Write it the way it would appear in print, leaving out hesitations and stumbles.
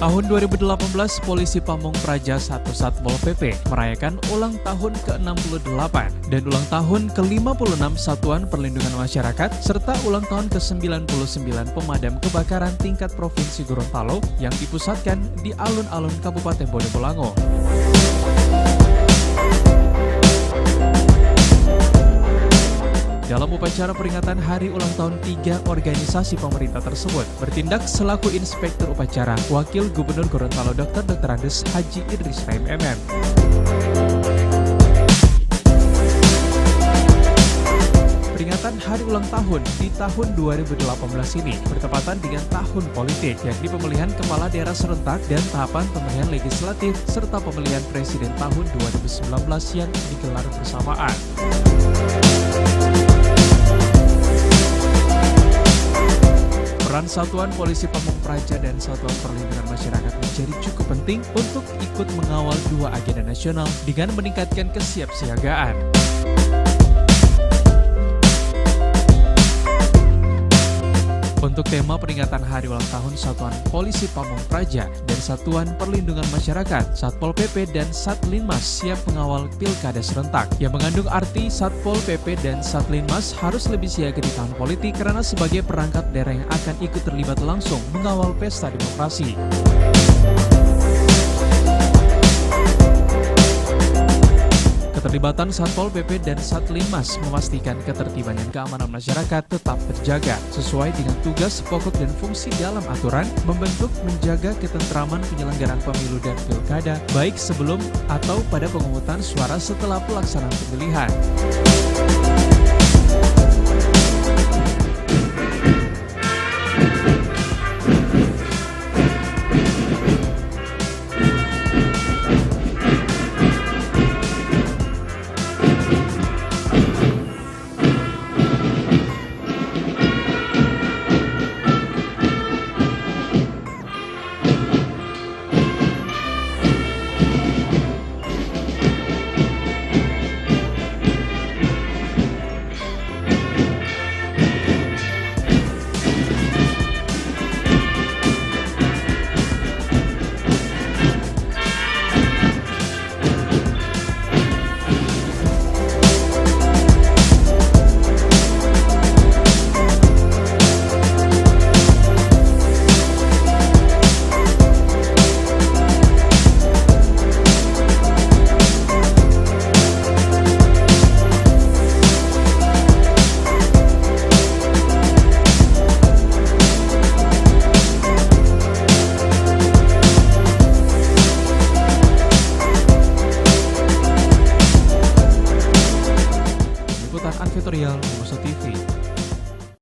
Tahun 2018, Polisi Pamung Praja 1 Satpol PP merayakan ulang tahun ke-68 dan ulang tahun ke-56 Satuan Perlindungan Masyarakat serta ulang tahun ke-99 Pemadam Kebakaran tingkat Provinsi Gorontalo yang dipusatkan di alun-alun Kabupaten Bonebolango. Dalam upacara peringatan hari ulang tahun 3 organisasi pemerintah tersebut, bertindak selaku Inspektur Upacara Wakil Gubernur Gorontalo Dr. Andes Haji Idris Rahim MM. Peringatan hari ulang tahun di tahun 2018 ini bertepatan dengan tahun politik, yakni pemilihan kepala daerah serentak dan tahapan pemilihan legislatif serta pemilihan presiden tahun 2019 yang digelar bersamaan. Peran Satuan Polisi Pamung Praja dan Satuan Perlindungan Masyarakat menjadi cukup penting untuk ikut mengawal dua agenda nasional dengan meningkatkan kesiapsiagaan. Untuk tema peringatan hari ulang tahun Satuan Polisi Pamung Praja dan Satuan Perlindungan Masyarakat, Satpol PP dan Satlinmas siap mengawal pilkada serentak, yang mengandung arti Satpol PP dan Satlinmas harus lebih siaga di tahun politik karena sebagai perangkat daerah yang akan ikut terlibat langsung mengawal pesta demokrasi. Keterlibatan Satpol PP dan Satlinmas memastikan ketertiban dan keamanan masyarakat tetap terjaga sesuai dengan tugas pokok dan fungsi dalam aturan membentuk menjaga ketentraman penyelenggaraan pemilu dan pilkada baik sebelum atau pada pemungutan suara setelah pelaksanaan pemilihan. Liputan Advertorial Muso TV.